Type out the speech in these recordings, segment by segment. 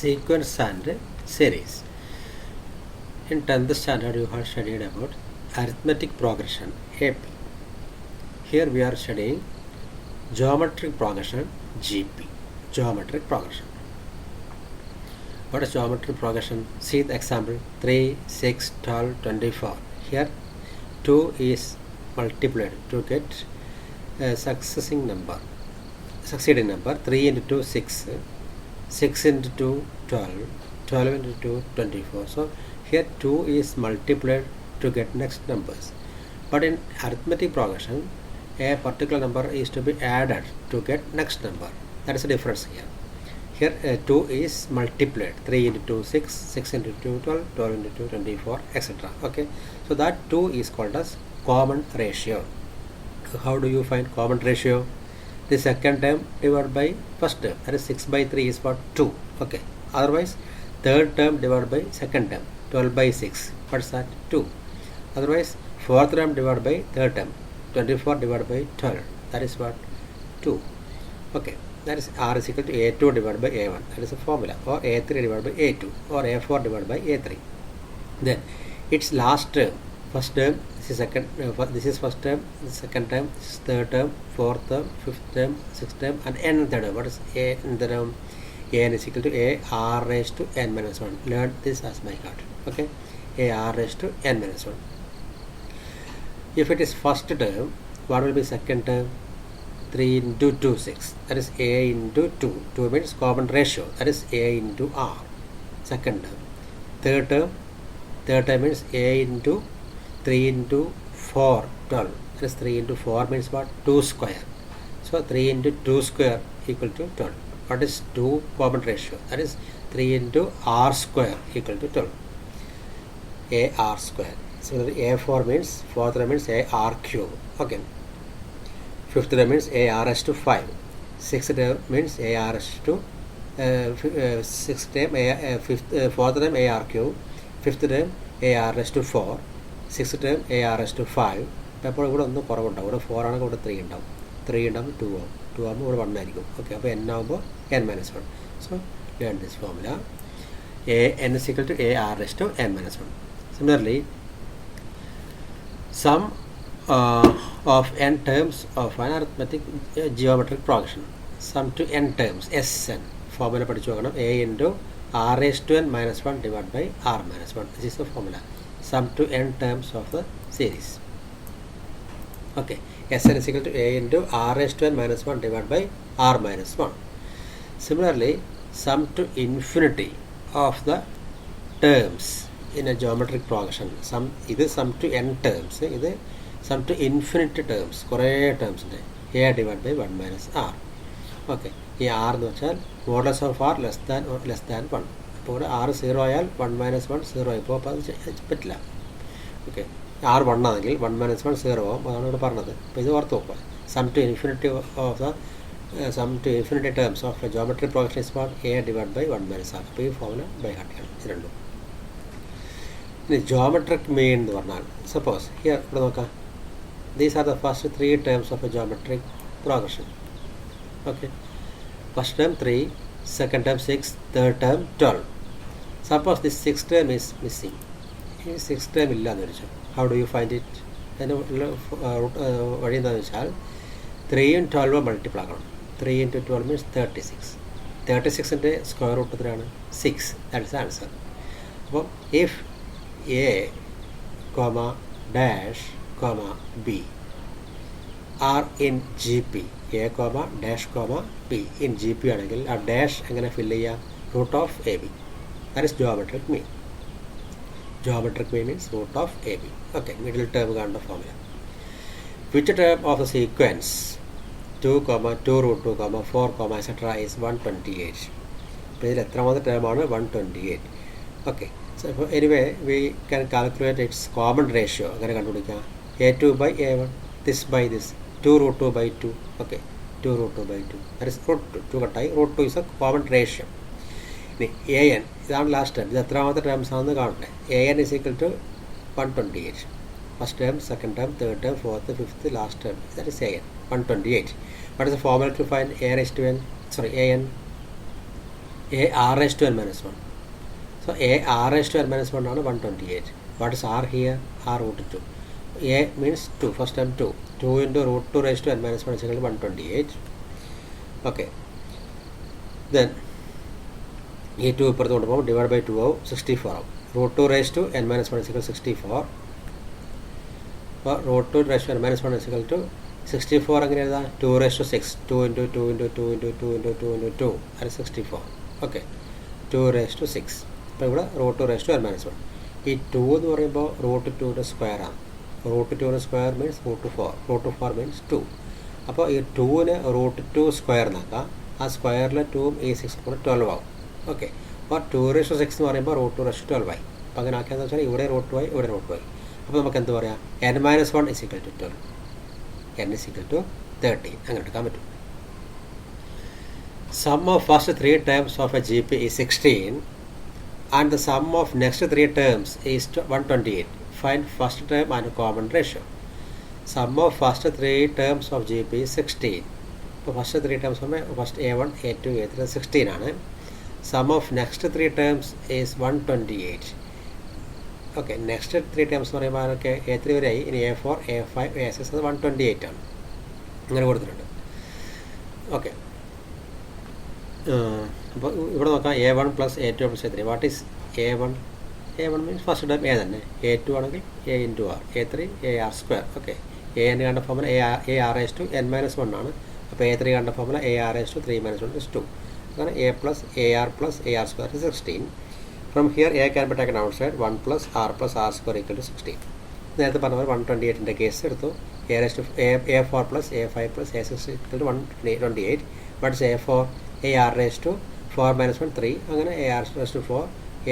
sequence and series. In 10th standard you have studied about arithmetic progression AP. Here we are studying geometric progression GP. Geometric progression. What is geometric progression? See the example 3, 6, 12, 24. Here 2 is multiplied to get a succeeding number. 3 into 2 6, 6 into 2 12, 12 into 2 24. So here 2 is multiplied to get next numbers, but in arithmetic progression a particular number is to be added to get next number. That is the difference here. Here 2 is multiplied, 3 into 2 6, 6 into 2 12, 12 into 2 24, etc. Okay, so that 2 is called as common ratio. How do you find common ratio? The second term divided by first term, that is 6 by 3 is what? 2. Okay, otherwise third term divided by second term, 12 by 6, what's that? 2. Otherwise fourth term divided by third term, 24 divided by 12, that is what? 2. Okay, that is R is equal to A2 divided by A1, that is a formula, or A3 divided by A2, or A4 divided by A3. Then its last term, first term, this is second, this is first term, second term, this is third term, fourth term, fifth term, sixth term, and nth term. What is a in the term? An is equal to a r raised to n minus 1. Learn this as my heart. Okay, a r raised to n minus 1. If it is first term, what will be second term? 3 into 2 6. That is a into 2. 2 means common ratio. That is a into r. Second term. Third term means a into 3 into 4 12. That is 3 into 4 means what? 2 square. So 3 into 2 square equal to 12. What is 2 common ratio? That is 3 into r square equal to 12. A r square. So A4 means, fourth term means a r cube. Okay. Fifth term means a r raised to 5. Sixth term means a r raised to sixth term fourth term a r cube. Fifth term a r raised to 4. Sixth term a r raised to 5. അപ്പോൾ ഇവിടെ ഒന്ന് കുറവുണ്ടാവും. ഇവിടെ 4 ആണെങ്കിൽ ഇവിടെ 3 ഉണ്ടാവും. 3 ഉണ്ടാകുമ്പോൾ 2 ആവും. 2 ആകുമ്പോൾ ഇവിടെ 1 ആയിരിക്കും. ഓക്കെ, അപ്പോൾ n ആകുമ്പോൾ n minus 1. So learn this formula. n is equal to a r raised to n minus 1. Similarly, sum of n terms of an arithmetic geometric progression. Sum to n terms, Sn. Formula പഠിച്ചു നോക്കണം. a into r raised to n minus 1 divided by r minus 1. This is the formula. Sum to n terms of the series. Okay, Sn is equal to a into r raised to n minus 1 divided by r minus 1. Similarly, sum to infinity of the terms in a geometric progression. This sum to n terms. This sum to infinite terms. കുറേ terms ഉണ്ട്. a divided by 1 minus r. Okay, ഈ r എന്ന് വെച്ചാൽ modulus of r less than 1. അപ്പോൾ ഇവിടെ r 0 ആയാൽ 1 minus 1 0 ആയിപ്പോൾ അപ്പോൾ അത് പറ്റില്ല. ഓക്കെ, r 1 ആണെങ്കിൽ 1 minus 1 0 ആവും. അതാണ് ഇവിടെ പറഞ്ഞത്. അപ്പോൾ ഇത് ഓർത്ത് നോക്കുക. Sum to infinity of the infinity terms of a geometric progression is what? A divided by 1 minus r. അപ്പോൾ ഈ ഫോർമുല ബൈ ഹാർട്ട് ചെയ്യണം. ഇത് രണ്ടും. ഇനി geometric mean എന്ന് പറഞ്ഞാൽ സപ്പോസ് ഹിയർ ഇവിടെ നോക്കാം. These are the first 3 terms of a geometric progression. Okay, first term 3, second term 6, third term 12. Suppose this 6th term is missing. ഈ 6th term ഇല്ല എന്ന് വെച്ചു. How do you find it? അതിന് വഴി എന്താണെന്ന് വെച്ചാൽ 3യും 12ഉം മൾട്ടിപ്പിൾ ആക്കണം. 3 into 12 means 36. 36ൻ്റെ സ്ക്വയർ റൂട്ട് എത്രയാണ്? 6. That is answer. അപ്പോൾ if A comma dash comma B are in G P, A comma dash comma B in G P ആണെങ്കിൽ ആ ഡാഷ് എങ്ങനെ ഫില്ല് ചെയ്യുക? Root of A B. That is geometric mean. Geometric mean means root of AB. Okay, middle term കാണുന്ന formula. Which term of the sequence 2, 2 root 2, 4, etc. is 128? അപ്പോൾ ഇതിൽ എത്രാമത്തെ ടേമാണ്? 128. Okay, so anyway we can calculate its common ratio. അങ്ങനെ കണ്ടുപിടിക്കാം. A2 by A1, this by this, 2 root 2 by 2. Okay, 2 root 2 by 2. That is root 2. 2 കട്ടായി. root 2 is a common ratio. ഇനി an ഇതാണ് last term. ഇത് എത്രാമത്തെ terms ആണെന്ന് കാണട്ടെ. an is equal to 128. First term, second term, third term, fourth, fifth, last term. That is an 128. What is the formula to find a raised to n? Sorry, an a r raised to n minus 1. So a r raised to n minus 1 ആണ് 128. What is r here? r root 2. A means 2. First term 2. 2 into root 2 raised to n minus 1 is equal to 128. Okay. Then ഈ 2 ഇപ്പുറത്ത് കൊണ്ടുപോകും divide by 2 ആവും 64 ആവും. Root 2 raise to n minus 1 is equal to 64. അപ്പോൾ root 2 raise to n minus 1 is equal to 64 എങ്ങനെ എഴുതാം? 2 raise to 6. 2 into 2 into 2 into 2 into 2 into 2 അത് 64. Okay, 2 raise to 6. അപ്പോൾ ഇവിടെ root 2 raise to n minus 1. ഈ 2 എന്ന് പറയുമ്പോൾ റൂട്ട് 2ൻ്റെ സ്ക്വയർ ആണ്. റൂട്ട് 2ൻ്റെ square means root 4. Root 4 means 2. അപ്പോൾ ഈ 2ന് റൂട്ട് 2 സ്ക്വയർ എന്നാക്കാം. ആ സ്ക്വയറിൽ 2ഉം ഈ 6 കൂടെ 12 ആവും. ഓക്കെ, അപ്പോൾ 2 റേസ് ടു 6 എന്ന് പറയുമ്പോൾ റൂട്ട് 2 റേസ് ടു 12 ആയി. അപ്പോൾ അങ്ങനെ ആക്കിയെന്ന് വെച്ചാൽ ഇവിടെ റൂട്ട് 2 ആയി, ഇവിടെ റൂട്ട് 2 ആയി. അപ്പോൾ നമുക്ക് എന്ത് പറയാം? n minus 1 is equal to 12. n is equal to 13. അങ്ങനെ എടുക്കാൻ പറ്റും. Sum of first 3 terms of a GP is 16 and the sum of next 3 terms is 128. Find first term and common ratio. Sum of first 3 terms of GP is 16. അപ്പോൾ first 3 terms പറയുമ്പോൾ first A1, A2, A3 16 ആണ്. Sum of next 3 terms is 128. Okay, next 3 terms എന്ന് പറയുമ്പോൾ അതൊക്കെ A3 വരെ ആയി. ഇനി A4, A5, A6 അത് 128 ആണ്. അങ്ങനെ കൊടുത്തിട്ടുണ്ട്. ഓക്കെ, അപ്പോൾ ഇവിടെ നോക്കാം A1 plus A2 plus A3. What is A1? A1 means first term A തന്നെ. A2 ആണെങ്കിൽ A into R. A3 AR square. Okay, A കണ്ട formula AR raise to n minus 1 ആണ്. അപ്പോൾ A3 കണ്ട formula AR raise to 3 minus 1 is 2. അങ്ങനെ A plus AR plus AR square is 16. From here A can be taken outside. 1 plus R square equal to 16. നേരത്തെ പറഞ്ഞ പോലെ 128ൻ്റെ case എടുത്തു. A4 plus A5 plus A6 equal to 128. What is A4? AR raised to 4 minus 1 3. അങ്ങനെ AR raised to 4,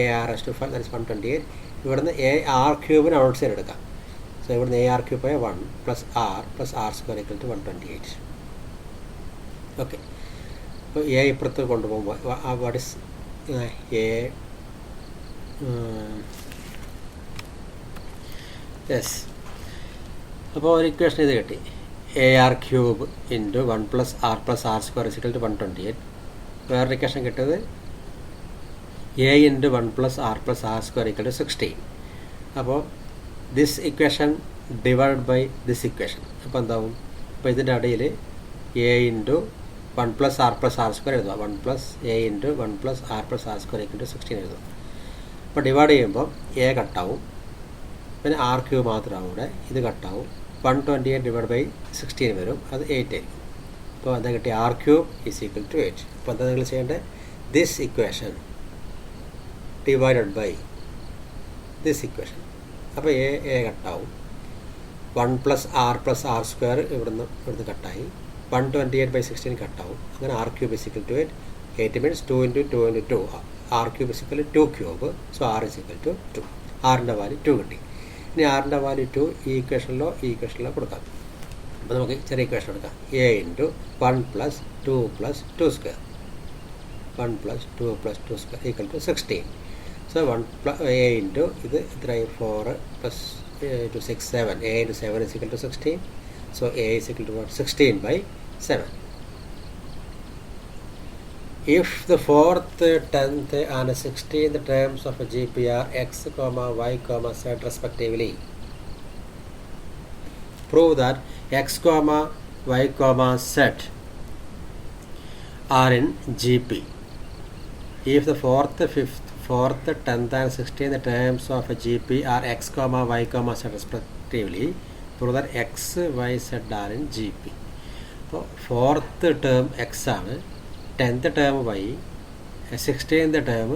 AR raised to 5, that is 128. ഇവിടുന്ന് AR ക്യൂബിന് out side എടുക്കാം. So ഇവിടുന്ന് AR cube ആയ 1 plus R square equal to 128. Okay, അപ്പോൾ A ഇപ്പുറത്ത് കൊണ്ടുപോകുമ്പോൾ what is A? Yes, അപ്പോൾ ഒരു ഇക്വേഷൻ ഇത് കിട്ടി. AR cube into 1 plus R square is equal to 128. വേറൊരു ഇക്വേഷൻ കിട്ടിയത് A into 1 plus R square equal to 16. അപ്പോൾ this equation divide by this equation. അപ്പോൾ എന്താവും? അപ്പോൾ ഇതിൻ്റെ ഇടയിൽ A into 1 plus R square എഴുതുക. 1 plus A into 1 plus R square equal to 16 എഴുതുക. അപ്പോൾ ഡിവൈഡ് ചെയ്യുമ്പോൾ A കട്ടാവും, പിന്നെ R ക്യൂബ് മാത്രമാവും ഇവിടെ. ഇത് കട്ടാവും. 128 ഡിവൈഡ് ബൈ 16 വരും, അത് 8 ആയിരിക്കും. അപ്പോൾ എന്താ കിട്ടി? R cube is equal to 8. അപ്പോൾ എന്താ നിങ്ങൾ ചെയ്യേണ്ടത്? This equation divided by this equation. അപ്പോൾ A കട്ടാവും. 1 plus R സ്ക്വയർ ഇവിടുന്ന് കട്ടായി. 128 by 16 കട്ടാവും. അങ്ങനെ R cube is equal to 8. 8 means 2 into 2 into 2. R cube is equal to 2 cube. So R is equal to 2. ആറിൻ്റെ വാല്യൂ 2 കിട്ടി. ഇനി ആറിൻ്റെ വാല്യൂ 2 ഈ ഇക്വേഷനിലോ കൊടുക്കാം. അപ്പോൾ നമുക്ക് ചെറിയ ഇക്വേഷൻ എടുക്കാം. A into 1 plus 2 plus 2 square. 1 plus 2 plus 2 square equal to 16. So A into ഇത് എത്രയായി? 4 plus 2 6 7. A into 7 is equal to 16. So A is equal to what? 16 by 7. If the 4th, 10th and 16th terms of a GP are x, y, z respectively, prove that x, y, z are in GP. If the 4th, 10th and 16th terms of a GP are x, y, z respectively, prove that x, y, z are in GP. അപ്പോൾ 4th term x ആണ്, 10th term y, 16th term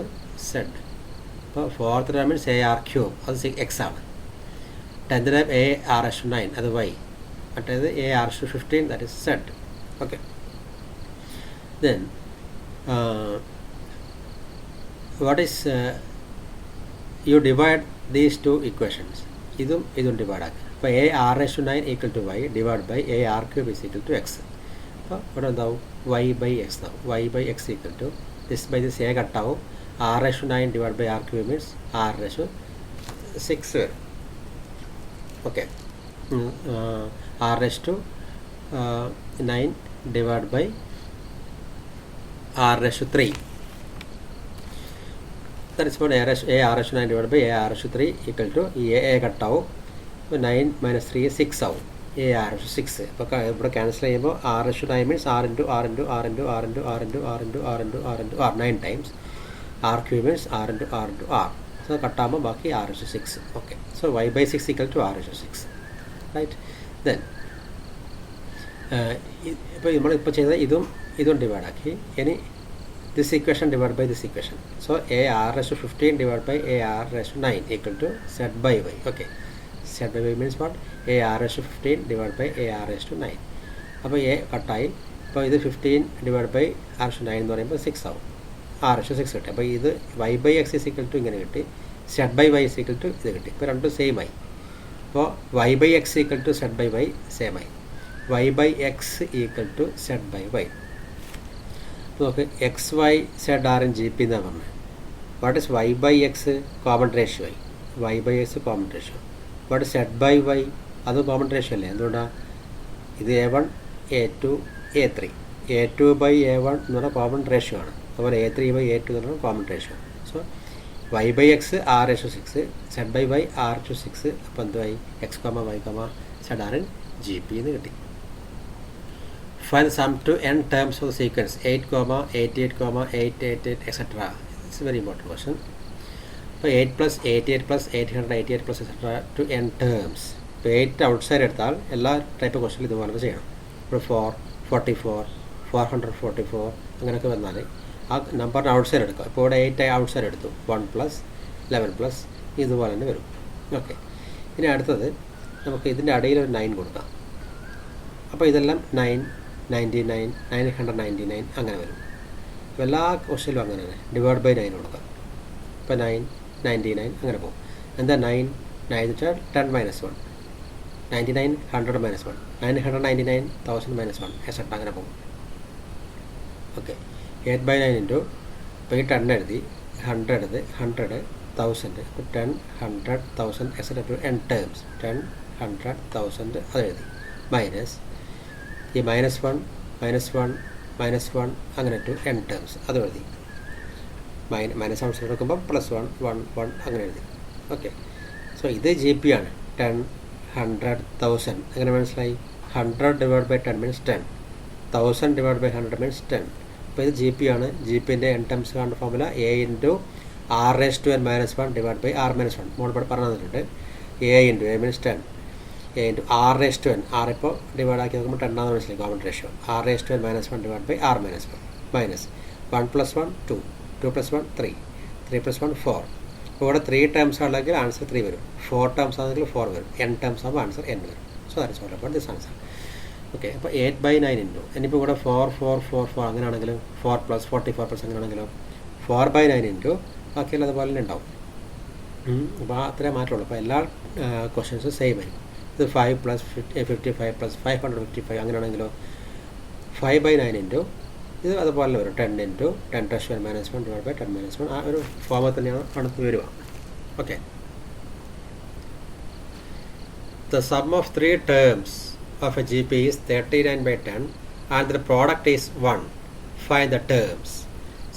z. അപ്പോൾ 4th term means AR cube, അത് x ആണ്. 10th term AR9, അത് y. മറ്റേത് AR15, that is z. Okay. Then what is you divide these two equations. ഇതും divide ആക്കുക. അപ്പോൾ AR9 equal to y divide by AR cube is equal to x. അപ്പോൾ ഇവിടെ എന്താവും? y by x ആവും. y by x equal to this by this A കട്ടാവും. R9 divide by R cube means R6 വരും. Okay, R9 divide by R3. That is what a r rash 9 divided by a r rash 3 equal to a cut out. 9 minus 3 is 6 out. A r rash 6. But cancel r rash 9 means r into r into r into r into r into r into r into r into r 9 times. R cube means r into r into r. So cut out baki r rash 6. Okay. So y by 6 equal to r rash 6. Right. Then idum divide aki any this equation divided by this equation. So a r raised to 15 divided by a r raised to 9 equal to z by y. Okay. Z by y means what? A r raised to 15 divided by a r raised to 9. അപ്പോൾ a കട്ടായി. അപ്പോൾ ഇത് 15 divided by r raised to 9 എന്ന് പറയുമ്പോൾ 6 ആവും. r raised to 6 കിട്ടി. അപ്പോൾ ഇത് y by x is equal to ഇങ്ങനെ കിട്ടി. z by y is equal to ഇത് കിട്ടി. ഇപ്പോൾ രണ്ടും സെയിം ആയി. അപ്പോൾ y by x equal to z by y same ആയി. y by x equal to z by y. നമുക്ക് X Y Z are in G P എന്നാണ് പറഞ്ഞത്. What is Y by X? Common ratio ആയി. Y by X common ratio. What is Z by Y? അത് common ratio അല്ലേ? എന്തുകൊണ്ടാണ്? ഇത് A1 A2 A3 A2 by A1 എന്ന് പറഞ്ഞാൽ common ratio ആണ്. അതുപോലെ A3 ബൈ A2 എന്ന് പറഞ്ഞാൽ common ratio. So Y by X are ratio 6, Z by Y are to 6. അപ്പോൾ എന്തുമായി? X comma Y comma Z are in G P എന്ന് കിട്ടി. Find the sum to n terms of the sequence 8, 88, 888, etc. It's a very important question. So 8 plus 88 plus 888 plus etc. to n terms. ഇപ്പോൾ 8 outside എടുത്താൽ എല്ലാ type question ഇതുപോലെ ചെയ്യണം. ഇപ്പോൾ 4, 44, 444 അങ്ങനെയൊക്കെ വന്നാൽ ആ നമ്പറിന് ഔട്ട്സൈഡ് എടുക്കുക. ഇപ്പോൾ ഇവിടെ 8 ഔട്ട്സൈഡ് എടുത്തു. 1 പ്ലസ് 11 പ്ലസ് ഇതുപോലെ തന്നെ വരും. ഓക്കെ. ഇനി അടുത്തത് നമുക്ക് ഇതിൻ്റെ ഇടയിൽ ഒരു 9 കൊടുക്കാം. അപ്പോൾ ഇതെല്ലാം 9, 99, 999 അങ്ങനെ വരും. അപ്പോൾ എല്ലാ ക്വസ്റ്റ്യനിലും അങ്ങനെ തന്നെ ഡിവൈഡ് ബൈ 9 കൊടുക്കാം. ഇപ്പോൾ 9, 99 അങ്ങനെ പോകും. എന്താ 9 വെച്ചാൽ 10 മൈനസ് 1, 99 100 മൈനസ് 1, 999 1000 മൈനസ് 1 എക്സെട്ര അങ്ങനെ പോകും. ഓക്കെ. 8 by 9 ഇൻറ്റു ഇപ്പോൾ ഈ 10 എഴുതി 100 100 1000 ഇപ്പോൾ 10 100 1000 എക്സെട്ര ടു n ടേംസ് 10 100 1000 അത് എഴുതി മൈനസ് ഈ -1 -1 അങ്ങനെ ടു n ടേംസ് അത് എഴുതി. മൈനസ് ഔട്ട്സൈഡ് എടുക്കുമ്പോൾ +1 1 1 അങ്ങനെ എഴുതി. ഓക്കെ. സോ ഇത് ജി പി ആണ്. 10 100 1000 അങ്ങനെ മനസ്സിലായി. 100 divide by 10 means 10, 1000 divide by 100 means 10. അപ്പോൾ ഇത് ജി പി ആണ്. ജി പിൻ്റെ n ടേംസ് കാണുന്ന formula a into r raised to n minus 1 divide by r minus 1. മോളിവിടെ പറഞ്ഞു തന്നിട്ടുണ്ട്. a into a means 10 a into r raised to n. r ഇപ്പോൾ divide ആക്കി നോക്കുമ്പോൾ 10 ആണെന്ന് മനസ്സിലായി common ratio. r raised to n minus 1 divide by r minus 1 minus 1 plus 1 2, 2 plus 1 3, 3 plus 1 4. ഇപ്പോൾ ഇവിടെ 3 ടേംസ് ആണെങ്കിൽ ആൻസർ 3 വരും. 4 ടേംസ് ആണെങ്കിൽ 4 വരും. n ടേംസ് ആകുമ്പോൾ ആൻസർ n വരും. So that is all about this answer. Okay. അപ്പോൾ 8 by 9 ഇൻറ്റു ഇനിയിപ്പോൾ ഇവിടെ 4 4 4 4 അങ്ങനെയാണെങ്കിലും 4 പ്ലസ് 44 പ്ലസ് അങ്ങനെയാണെങ്കിലും 4 by 9 ഇൻറ്റു ബാക്കിയെല്ലാം അതുപോലെ തന്നെ ഉണ്ടാവും. അപ്പോൾ അത്രേ മാറ്റമുള്ളൂ. അപ്പോൾ എല്ലാ ക്വസ്റ്റ്യൻസും സെയിം ആയിരിക്കും. ഇത് 5 പ്ലസ് 55 പ്ലസ് 555 അങ്ങനെയാണെങ്കിലോ 5 by 9 ഇൻറ്റു ഇത് അതുപോലെ വരും. 10 into 10 to 1 minus 1 divide by 10 minus 1 ആ ഒരു ഫോമിൽ തന്നെയാണ് അടുത്ത് വരിക. Okay. The sum of 3 terms of a GP is 39 by 10 and the product is 1. Find the terms.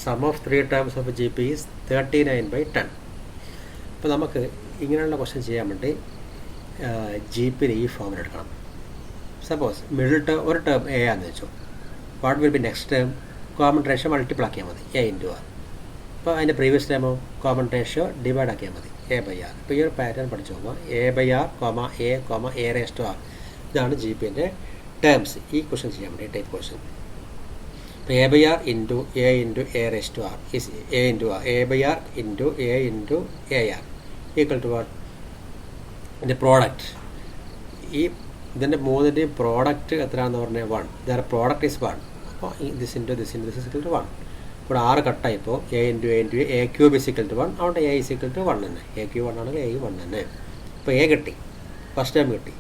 Sum of 3 terms of a GP is 39 by 10. അപ്പോൾ നമുക്ക് ഇങ്ങനെയുള്ള question ചെയ്യാൻ വേണ്ടി ജി പിയിൽ ഈ ഫോമിൽ എടുക്കണം. സപ്പോസ് മിഡിൽ ടേം ഒരു ടേം എ ആണെന്ന് വെച്ചോ. What will be next term? Common ratio multiple ആക്കിയാൽ മതി. A into R. അപ്പോൾ അതിൻ്റെ പ്രീവിയസ് ടേമോ കോമൺ റേഷ്യോ ഡിവൈഡ് ആക്കിയാൽ മതി. A by R. ഇപ്പോൾ ഈ ഒരു പാറ്റേൺ പഠിച്ചു നോക്കുക. A by R A raise to R. ഇതാണ് ജി പിൻ്റെ ടേംസ്. ഈ ക്വസ്റ്റ്യൻ ചെയ്യാൻ വേണ്ടി ടൈപ്പ് ക്വസ്റ്റ്യൻ. ഇപ്പോൾ A by R into A raise to R is A into R. A by R into A R equal to what? ഇതിൻ്റെ product. ഈ ഇതിൻ്റെ മൂന്നിൻ്റെയും product എത്രയാണെന്ന് പറഞ്ഞാൽ 1. ഇതിൻ്റെ പ്രോഡക്റ്റ് ഈസ് 1. അപ്പോൾ this into this equal to 1. ഇവിടെ 6 കട്ടായിപ്പോൾ A into A cube is equal to 1. അവിടെ എ ഇസ് ഇക്വൽ ടു 1 തന്നെ. എ ക്യൂബ് 1 ആണെങ്കിൽ എ 1 തന്നെ. ഇപ്പോൾ എ കിട്ടി. ഫസ്റ്റ് ടൈം കിട്ടി.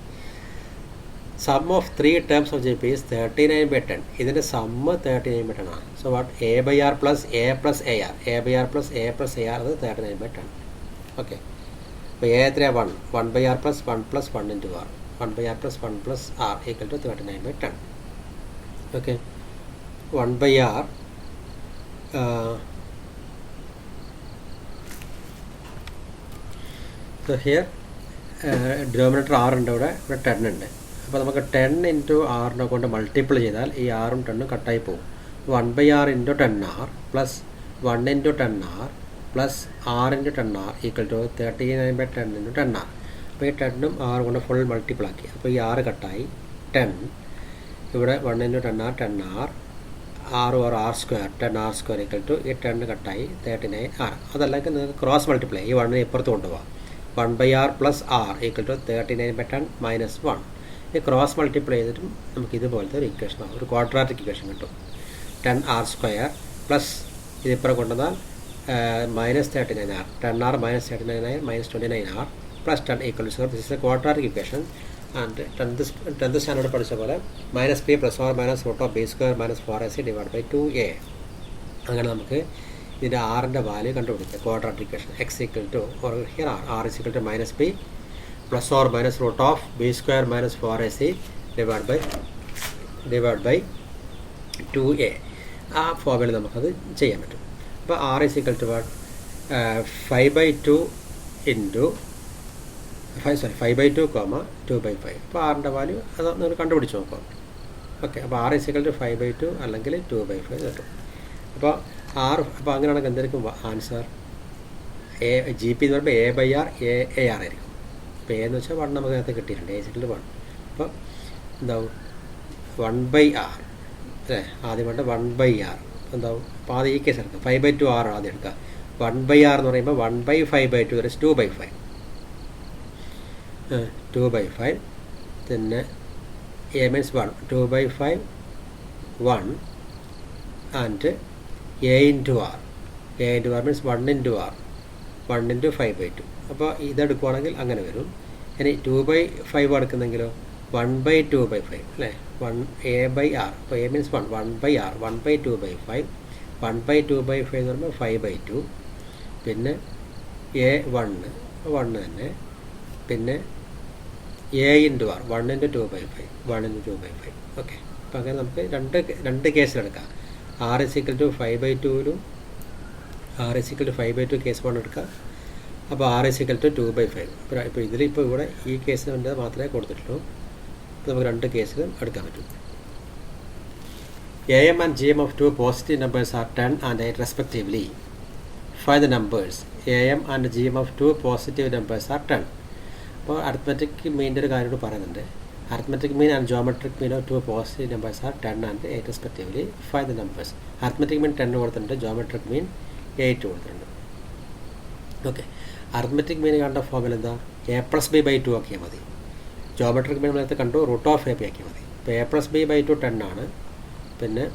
Sum of 3 terms of G P is 39 by 10. ഇതിൻ്റെ സമ്മ് 39 by 10 ആണ്. So what? A by R plus A plus A R. A by R plus A plus A R അത് 39 by 10. Okay. അപ്പോൾ A എത്രയാണ്? 1. 1 by r plus 1 plus 1 into R. 1 by r plus 1 plus R equal to 39 by 10. Okay. 1 by r so here denominator 6 ഉണ്ട്, ഇവിടെ 10 ഉണ്ട്. അപ്പോൾ നമുക്ക് 10 into 6 കൊണ്ട് multiple ചെയ്താൽ ഈ 6ഉം 10ഉം കട്ടായി പോകും. 1/r into 10r plus 1 into 10r plus 6 into 10r equal to 39/10 into 10r. അപ്പോൾ ഈ 10ഉം 6 കൊണ്ട് ഫുൾ മൾട്ടിപ്പിൾ ആക്കി. അപ്പോൾ ഈ 6 കട്ടായി 10. ഇവിടെ 1 into 10r 10r 6 or r square 10r square equal to ഈ 10 കട്ടായി 39r. അതല്ലെങ്കിൽ നിങ്ങൾക്ക് ക്രോസ് മൾട്ടിപ്ലൈ ഈ 1 ഇപ്പുറത്ത് കൊണ്ടുപോകാം. 1/r plus r equal to 39/10 minus 1. ഈ ക്രോസ് മൾട്ടിപ്ലൈ ചെയ്തിട്ടും നമുക്ക് ഇതുപോലത്തെ ഒരു ഇക്വേഷൻ ആവും, ഒരു ക്വാഡ്രാറ്റിക് ഇക്വേഷൻ കിട്ടും. 10r സ്ക്വയർ പ്ലസ് ഇതിപ്പുറം കൊണ്ടുവന്നാൽ minus 39r 10r minus 39r minus 29r plus 10 equal to 0. This is a quadratic equation. And 10th standard പഠിച്ച പോലെ minus P plus or minus root of B square minus 4ac divide by 2a. അങ്ങനെ നമുക്ക് ഇതിൻ്റെ ആറിൻ്റെ വാല്യൂ കണ്ടുപിടിക്കാം. Quadratic equation x equal to or here R is equal to minus P plus or minus root of B square minus 4ac divide by 2a. ആ formula നമുക്കത് ചെയ്യാൻ പറ്റും. അപ്പോൾ R is equal to 5/2 into 5/2 2/5. അപ്പോൾ ആറിൻ്റെ value അത് നിങ്ങൾ കണ്ടുപിടിച്ച് നോക്കാം. ഓക്കെ, അപ്പോൾ ആർ ഇസ് ഈക്വൽ ടു 5/2 അല്ലെങ്കിൽ 2/5 കിട്ടും. അപ്പോൾ അപ്പോൾ അങ്ങനെയാണെങ്കിൽ എന്തായിരിക്കും ആൻസർ? GP എന്ന് പറയുമ്പോൾ A/R AR ആയിരിക്കും. അപ്പോൾ A എന്ന് വെച്ചാൽ 1 നമുക്ക് നേരത്തെ കിട്ടിയിട്ടുണ്ട്, A = 1. അപ്പോൾ എന്താവും 1/r അല്ലേ? ആദ്യം വേണ്ട 1/r എന്താവും? അപ്പോൾ ആദ്യം ഈ കേസ് എടുക്കാം. 5/2 r ആദ്യം എടുക്കുക. 1/r എന്ന് പറയുമ്പോൾ 1/5/2 ദാറ്റ് ഈസ് 2/5. 2/5 പിന്നെ A means 1 2/5 1 and A into r. A into r means 1 into r 1 into 5/2. അപ്പോൾ ഇതെടുക്കുവാണെങ്കിൽ അങ്ങനെ വരും. ഇനി 2/5 എടുക്കുന്നെങ്കിലോ 1/2/5 അല്ലേ? 1a/r. അപ്പോൾ A means 1/r 1/2/5 1/2/5 എന്ന് പറയുമ്പോൾ 5/2. പിന്നെ A 1 തന്നെ. പിന്നെ A into r 1 into 2/5 1 into 2/5. Okay, അപ്പോൾ അങ്ങനെ നമുക്ക് രണ്ട് കേസിലെടുക്കാം. r is equal to 5/2 r is equal to 5/2 case 1 എടുക്കാം. അപ്പോൾ r is equal to 2/5. ഇപ്പോൾ ഇതിലിപ്പോൾ ഇവിടെ ഈ കേസിന് വേണ്ടത് മാത്രമേ കൊടുത്തിട്ടുള്ളൂ. അപ്പോൾ നമുക്ക് രണ്ട് കേസിലും എടുക്കാൻ പറ്റും. AM and GM of two positive numbers are 10 and 8 respectively. Find the numbers. AM and GM of two positive numbers are 10. അപ്പോൾ അരിത്മെറ്റിക് മീനിൻ്റെ ഒരു കാര്യം പറയുന്നുണ്ട്. Arithmetic mean and geometric mean of two positive numbers are 10 and 8 respectively. Find the numbers. Arithmetic mean 10 കൊടുത്തിട്ടുണ്ട്, geometric mean 8 കൊടുത്തിട്ടുണ്ട്. Okay, arithmetic മീൻ കണ്ട ഫോമിൽ എന്താ? A+b/2 ആക്കിയാൽ മതി. ജോമെട്രിക് മീൻ നേരത്തെ കണ്ടു, √ab ആക്കിയാൽ മതി. ഇപ്പോൾ A+b/2 10 ആണ്. പിന്നെ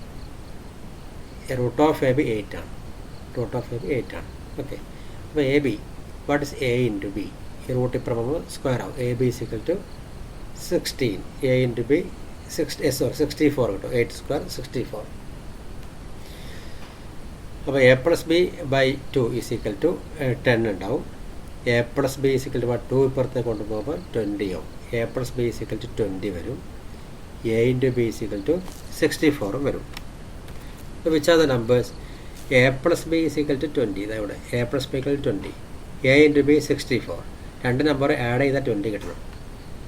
√ab 8 ആണ്. √ab 8 ആണ്. ഓക്കെ, അപ്പോൾ AB what is A into B? ഈ റൂട്ട് ഇപ്പുറം സ്ക്വയർ ആവും. AB is equal to 16. A into B 64 കിട്ടും. 8 സ്ക്വയർ 64. അപ്പോൾ A+b/2 is equal to 10 ഉണ്ടാവും. A+b is equal to 2 ഇപ്പുറത്തേക്ക് കൊണ്ടുപോകുമ്പോൾ 20 ആവും. A+b is equal to 20 വരും. A into B is equal to 64 വരും. അപ്പോൾ which are the numbers? A+b is equal to 20. ഇതാവിടെ A+b equal to 20. A into B 64. രണ്ട് number add ചെയ്താൽ 20 കിട്ടണം.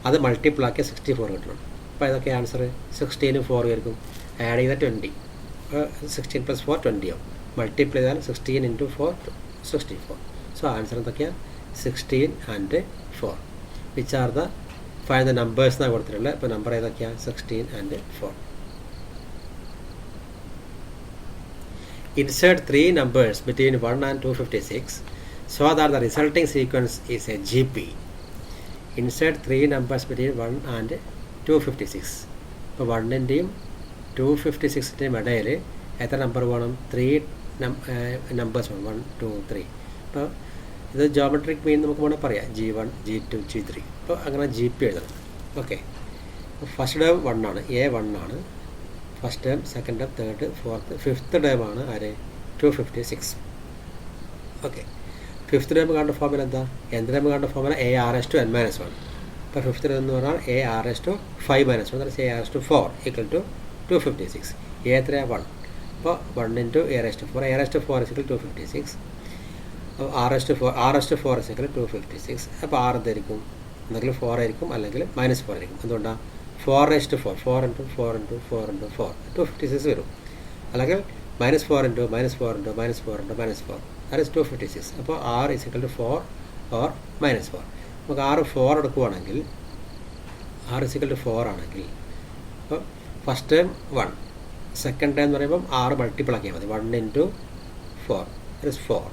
അത് മൾട്ടിപ്പിൾ ആക്കിയ 64 കിട്ടണം. അപ്പോൾ ഇതൊക്കെ ആൻസർ 16 4 ആയിരിക്കും. ആഡ് ചെയ്താൽ 20. 16 + 4 20 ആവും. മൾട്ടിപ്ലൈ ചെയ്താൽ 16 × 4 64. സോ ആൻസർ എന്തൊക്കെയാണ്? 16 and 4. Which are the find the numbers എന്നാണ് കൊടുത്തിട്ടുള്ളത്. ഇപ്പോൾ നമ്പർ ഏതൊക്കെയാണ്? 16 and 4. Insert 3 numbers between 1 and 256 so that the resulting sequence is a GP. Insert 3 numbers between 1 and 256. ഇപ്പോൾ 1ൻ്റെയും 256ൻ്റെയും ഇടയിൽ എത്ര നമ്പർ വേണം? 3 നമ്പേഴ്സ് വേണം. 1 2 3. അപ്പോൾ ഇത് ജോമെട്രിക് മീൻ നമുക്ക് വേണമെങ്കിൽ പറയാം. G1 G2 G3. അപ്പോൾ അങ്ങനെ GP എഴുതണം. ഓക്കെ, ഫസ്റ്റ് ടേം 1 ആണ്. A 1 ആണ്. First term, second term, third, fourth, fifth term ആണ് ആര്? 256. ഓക്കെ, ഫിഫ്ത്ത് ടേം കാണേണ്ട ഫോർമുല എന്താ? എന്ത് ടേം കാണേണ്ട ഫോർമുല? AR/n-1. ഇപ്പോൾ ഫിഫ്ത്ത് ടേം എന്ന് പറഞ്ഞാൽ AR/5-1 that AR/4 equal to 256. A എത്രയാണ്? 1. അപ്പോൾ 1 × A/4 is equal to 256. r/4 is equal to 256. അപ്പോൾ r എന്തായിരിക്കും? ഒന്നെങ്കിൽ 4 ആയിരിക്കും അല്ലെങ്കിൽ -4 ആയിരിക്കും. എന്തുകൊണ്ടാണ്? 4/4 4 into 4 into 4 into 4 256 വരും. അല്ലെങ്കിൽ -4 into -4 into -4 into -4 that is 256. അപ്പോൾ r is equal to 4 or -4. നമുക്ക് r 4 എടുക്കുകയാണെങ്കിൽ r is equal to 4 ആണെങ്കിൽ അപ്പോൾ ഫസ്റ്റ് ടൈം 1, സെക്കൻഡ് ടൈം എന്ന് പറയുമ്പം r മൾട്ടിപ്പിൾ ആക്കിയാൽ മതി. 1 into 4 that is 4.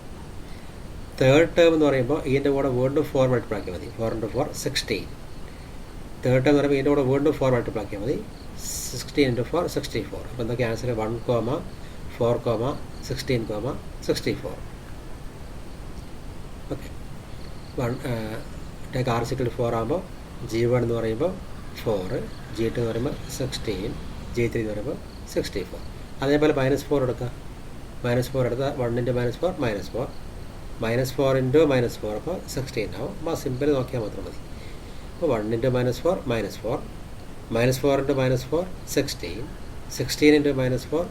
Third term എന്ന് പറയുമ്പോൾ ഇതിൻ്റെ കൂടെ വീണ്ടും 4 മൾട്ടിപ്പിൾ ആക്കിയാൽ മതി. 4 into 4 16. തേർഡ് ടേം എന്ന് പറയുമ്പോൾ ഇതിൻ്റെ കൂടെ വീണ്ടും 4 മൾട്ടിപ്പിൾ ആക്കിയാൽ മതി. 16 into 4 64. അപ്പോൾ എന്താ cancel? 1, 4, 16, 64. Okay. Take r is equal to 4 ആകുമ്പോൾ G1 എന്ന് പറയുമ്പോൾ 4, G2 എന്ന് പറയുമ്പോൾ 16, G3 എന്ന് പറയുമ്പോൾ 64. അതേപോലെ -4 എടുക്കുക. -4 എടുത്താൽ 1 into -4 -4, -4 into -4 അപ്പോൾ 16 ആവും. അപ്പോൾ സിമ്പിൾ നോക്കിയാൽ മാത്രം മതി. അപ്പോൾ 1 into -4 -4, -4 into -4 16, 16 into -4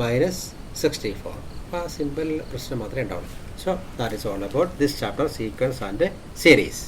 -64. അപ്പോൾ ആ സിമ്പിൾ പ്രശ്നം മാത്രമേ ഉണ്ടാവുള്ളൂ. So that is all about this chapter, sequence and series.